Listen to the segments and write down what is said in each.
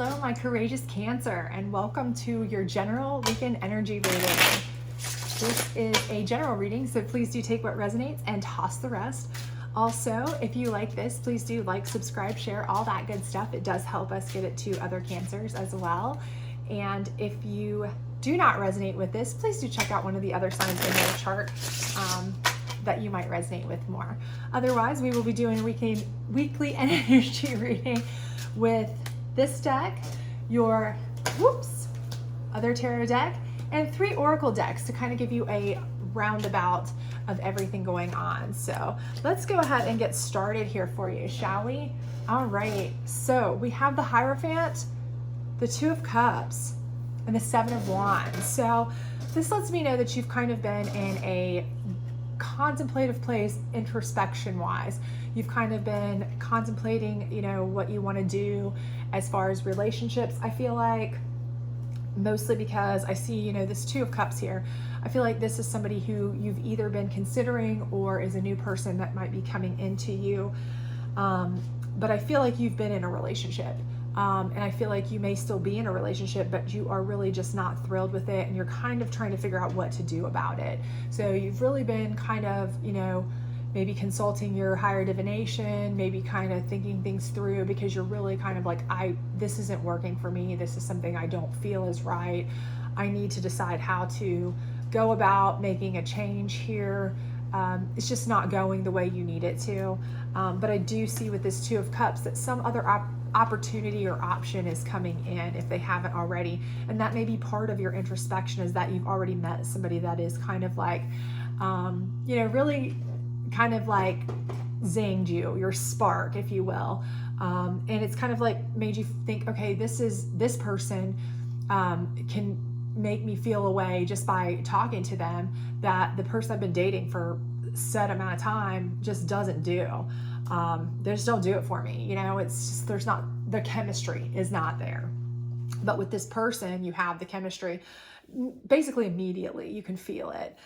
Hello, my courageous Cancer, and welcome to your general weekend energy reading. This is a general reading, so please do take what resonates and toss the rest. Also, if you like this, please do like, subscribe, share, all that good stuff. It does help us get it to other Cancers as well. And if you do not resonate with this, please do check out one of the other signs in your chart that you might resonate with more. Otherwise, we will be doing a weekly energy reading with this deck, your other tarot deck, and 3 oracle decks to kind of give you a roundabout of everything going on. So let's go ahead and get started here for you, shall we? All right, so we have the Hierophant, the 2 of Cups, and the 7 of Wands. So this lets me know that you've kind of been in a contemplative place, introspection wise. You've kind of been contemplating, what you want to do as far as relationships. I feel like mostly because I see, this 2 of Cups here. I feel like this is somebody who you've either been considering or is a new person that might be coming into you. But I feel like you've been in a relationship. And I feel like you may still be in a relationship, but you are really just not thrilled with it, and you're kind of trying to figure out what to do about it. So you've really been kind of, maybe consulting your higher divination, maybe kind of thinking things through, because you're really kind of like, this isn't working for me. This is something I don't feel is right. I need to decide how to go about making a change here. It's just not going the way you need it to. But I do see with this 2 of Cups that some other opportunity or option is coming in if they haven't already. And that may be part of your introspection, is that you've already met somebody that is kind of like, really kind of like zinged you, your spark, if you will. And it's kind of like made you think, okay, this person can make me feel a way just by talking to them that the person I've been dating for a set amount of time just doesn't do. They just don't do it for me. It's just, the chemistry is not there. But with this person, you have the chemistry basically immediately. You can feel it.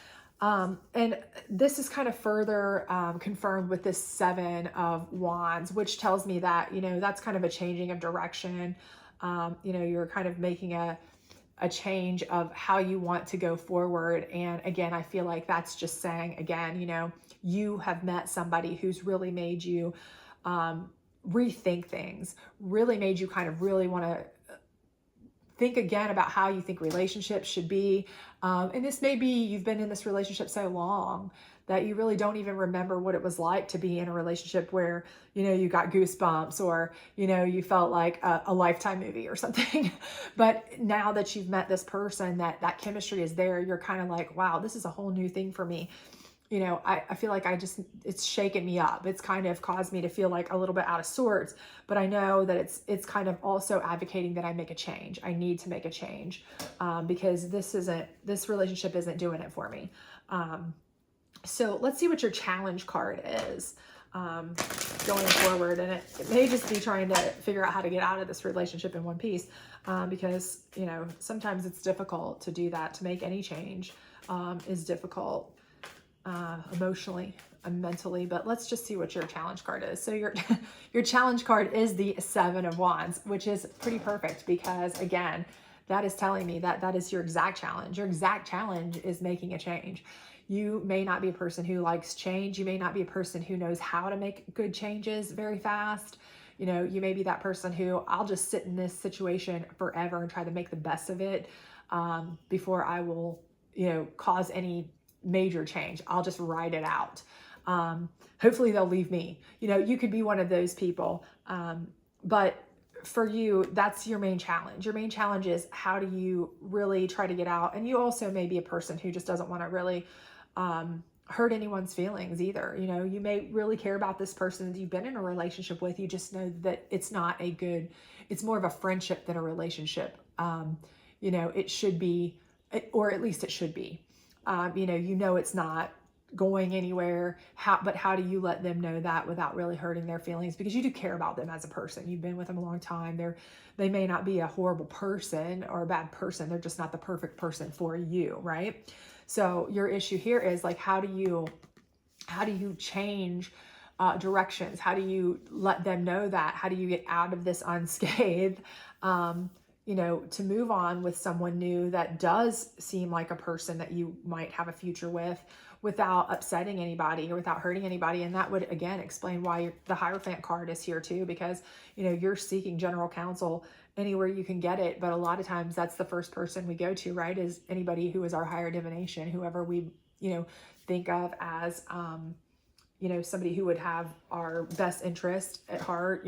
And this is kind of further confirmed with this 7 of Wands, which tells me that, that's kind of a changing of direction. You're kind of making a change of how you want to go forward. And again, I feel like that's just saying, again, you have met somebody who's really made you rethink things, really made you kind of really want to think again about how you think relationships should be. And this may be you've been in this relationship so long that you really don't even remember what it was like to be in a relationship where, you got goosebumps, or, you felt like a Lifetime movie or something. But now that you've met this person, that chemistry is there, you're kind of like, wow, this is a whole new thing for me. I feel like it's shaken me up. It's kind of caused me to feel like a little bit out of sorts, but I know that it's kind of also advocating that I make a change. I need to make a change because this relationship isn't doing it for me. So let's see what your challenge card is going forward. And it may just be trying to figure out how to get out of this relationship in one piece because, sometimes it's difficult to do that. To make any change is difficult. Emotionally and mentally, but let's just see what your challenge card is. So your challenge card is the 7 of Wands, which is pretty perfect because, again, that is telling me that is your exact challenge. Your exact challenge is making a change. You may not be a person who likes change. You may not be a person who knows how to make good changes very fast. You may be that person who, I'll just sit in this situation forever and try to make the best of it before I will, cause any major change. I'll just ride it out. Hopefully they'll leave me. You could be one of those people. But for you, that's your main challenge. Your main challenge is, how do you really try to get out? And you also may be a person who just doesn't want to really hurt anyone's feelings either. You may really care about this person that you've been in a relationship with. You just know that it's more of a friendship than a relationship. It should be, or at least it should be. It's not going anywhere. But how do you let them know that without really hurting their feelings? Because you do care about them as a person. You've been with them a long time. They may not be a horrible person or a bad person. They're just not the perfect person for you, right? So your issue here is like, how do you change directions? How do you let them know that? How do you get out of this unscathed? To move on with someone new that does seem like a person that you might have a future with without upsetting anybody or without hurting anybody. And that would, again, explain why the Hierophant card is here too, because, you're seeking general counsel anywhere you can get it. But a lot of times that's the first person we go to, right? Is anybody who is our higher divination, whoever we, think of as, somebody who would have our best interest at heart,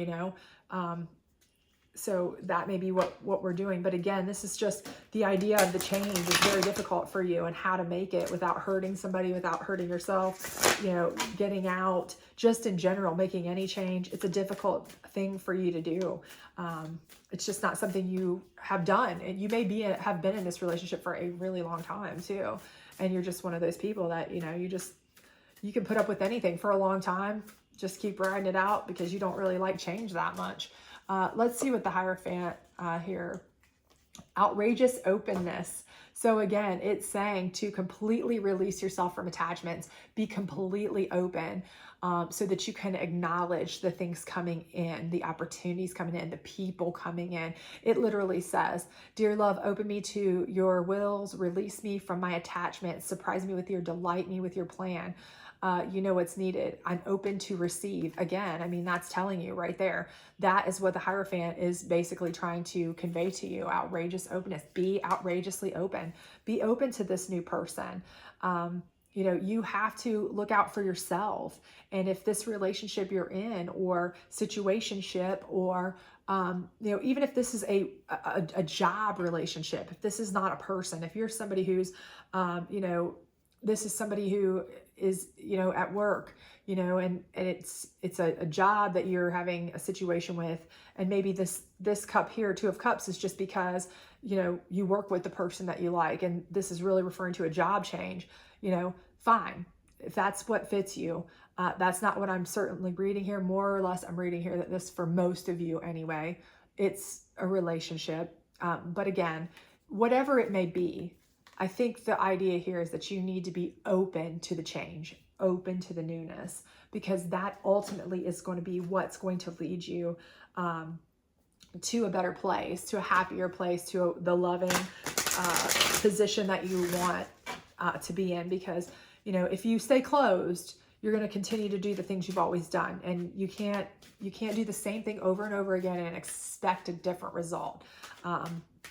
so that may be what we're doing. But again, this is just the idea of the change is very difficult for you, and how to make it without hurting somebody, without hurting yourself, getting out, just in general, making any change. It's a difficult thing for you to do. It's just not something you have done. And you may have been in this relationship for a really long time too. And you're just one of those people that, you can put up with anything for a long time. Just keep riding it out because you don't really like change that much. Let's see what the Hierophant here. Outrageous openness. So again, it's saying to completely release yourself from attachments, be completely open, so that you can acknowledge the things coming in, the opportunities coming in, the people coming in. It literally says, dear love, open me to your wills, release me from my attachments, surprise me with your delight, me with your plan. You know what's needed. I'm open to receive. Again, I mean, that's telling you right there. That is what the Hierophant is basically trying to convey to you. Outrageous openness. Be outrageously open. Be open to this new person. You have to look out for yourself. And if this relationship you're in, or situationship, or even if this is a job relationship, if this is not a person, if you're somebody who's, this is somebody who is, at work, and it's a job that you're having a situation with. And maybe this cup here, Two of Cups, is just because, you work with the person that you like. And this is really referring to a job change, fine. If that's what fits you, that's not what I'm certainly reading here. More or less, I'm reading here that this, for most of you anyway, it's a relationship. But again, whatever it may be, I think the idea here is that you need to be open to the change, open to the newness, because that ultimately is going to be what's going to lead you to a better place, to a happier place, to the loving position that you want to be in. Because, if you stay closed, you're going to continue to do the things you've always done. And you can't do the same thing over and over again and expect a different result.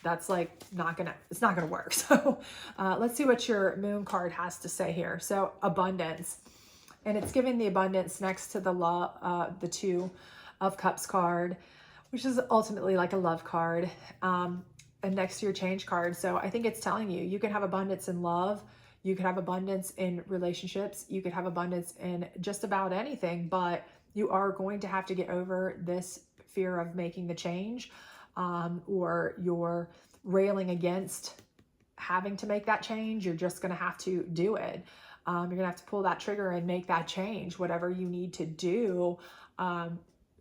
That's it's not gonna work. So let's see what your Moon card has to say here. So abundance, and it's giving the abundance next to the Two of Cups card, which is ultimately like a love card, and next to your change card. So I think it's telling you, you can have abundance in love, you could have abundance in relationships, you could have abundance in just about anything, but you are going to have to get over this fear of making the change. Or you're railing against having to make that change. You're just going to have to do it. You're going to have to pull that trigger and make that change, whatever you need to do. And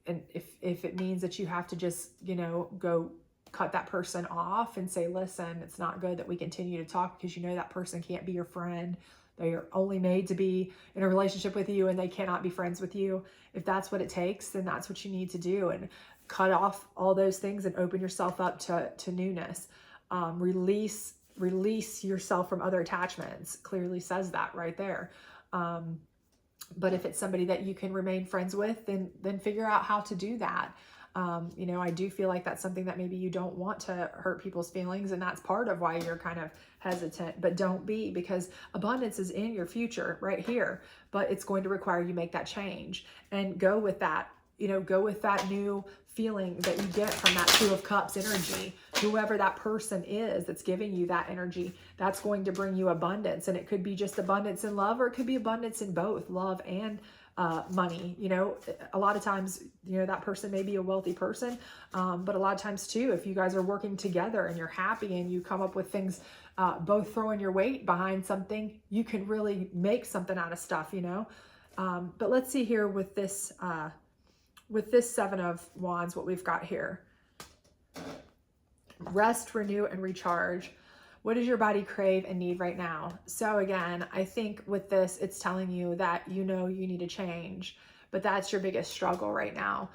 if it means that you have to just, go cut that person off and say, listen, it's not good that we continue to talk, because that person can't be your friend. They are only made to be in a relationship with you, and they cannot be friends with you. If that's what it takes, then that's what you need to do. And cut off all those things and open yourself up to newness. Release yourself from other attachments. Clearly says that right there. But if it's somebody that you can remain friends with, then figure out how to do that. I do feel like that's something that maybe you don't want to hurt people's feelings, and that's part of why you're kind of hesitant. But don't be, because abundance is in your future right here, but it's going to require you make that change and go with that. Go with that new feeling that you get from that Two of Cups energy. Whoever that person is that's giving you that energy, that's going to bring you abundance. And it could be just abundance in love, or it could be abundance in both love and money. A lot of times, that person may be a wealthy person, but a lot of times too, if you guys are working together and you're happy and you come up with things, both throwing your weight behind something, you can really make something out of stuff, but let's see here with this Seven of Wands, what we've got here. Rest, renew, and recharge. What does your body crave and need right now? So again, I think with this, it's telling you that you need a change, but that's your biggest struggle right now.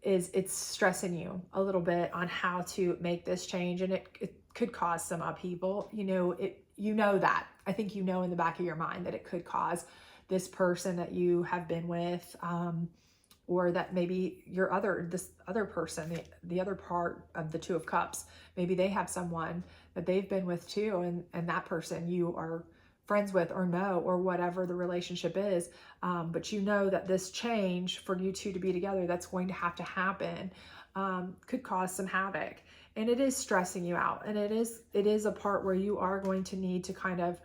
Is it's stressing you a little bit on how to make this change, and it could cause some upheaval. You know that. I think you know in the back of your mind that it could cause this person that you have been with, or that maybe this other person, the other part of the Two of Cups, maybe they have someone that they've been with too, and that person you are friends with or know, or whatever the relationship is. But you know that this change for you two to be together, that's going to have to happen, could cause some havoc. And it is stressing you out. And it is a part where you are going to need to kind of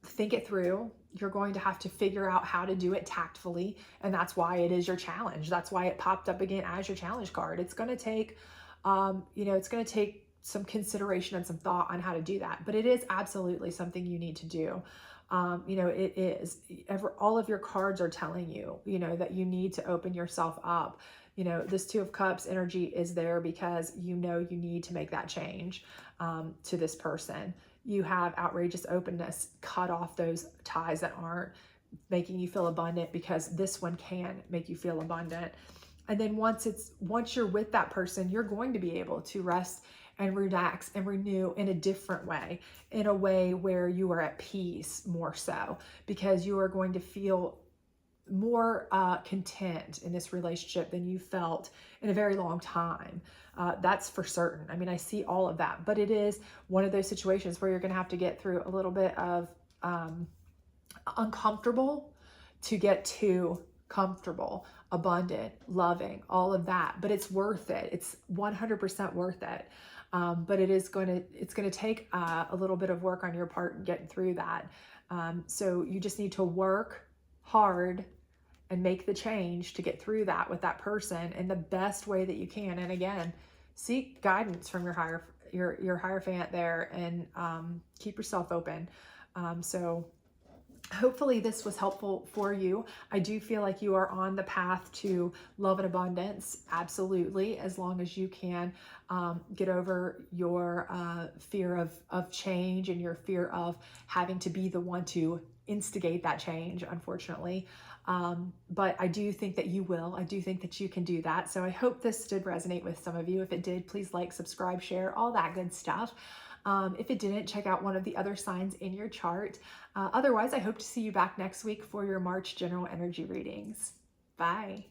think it through. You're going to have to figure out how to do it tactfully. And that's why it is your challenge. That's why it popped up again as your challenge card. It's going to take, it's going to take some consideration and some thought on how to do that. But it is absolutely something you need to do. It is. All of your cards are telling you, that you need to open yourself up. This Two of Cups energy is there because you need to make that change to this person. You have outrageous openness. Cut off those ties that aren't making you feel abundant, because this one can make you feel abundant. And then once you're with that person, you're going to be able to rest and relax and renew in a different way, in a way where you are at peace more so, because you are going to feel more content in this relationship than you felt in a very long time. That's for certain. I mean, I see all of that, but it is one of those situations where you're going to have to get through a little bit of uncomfortable to get to comfortable, abundant, loving, all of that. But it's worth it. It's 100% worth it. But it's going to take a little bit of work on your part getting through that. So you just need to work hard and make the change to get through that with that person in the best way that you can. And again, seek guidance from your Hierophant there, and keep yourself open. So hopefully this was helpful for you. I do feel like you are on the path to love and abundance, absolutely, as long as you can get over your fear of change and your fear of having to be the one to instigate that change, unfortunately. But I do think that you will. I do think that you can do that. So I hope this did resonate with some of you. If it did, please like, subscribe, share, all that good stuff. If it didn't, check out one of the other signs in your chart. Otherwise, I hope to see you back next week for your March general energy readings. Bye.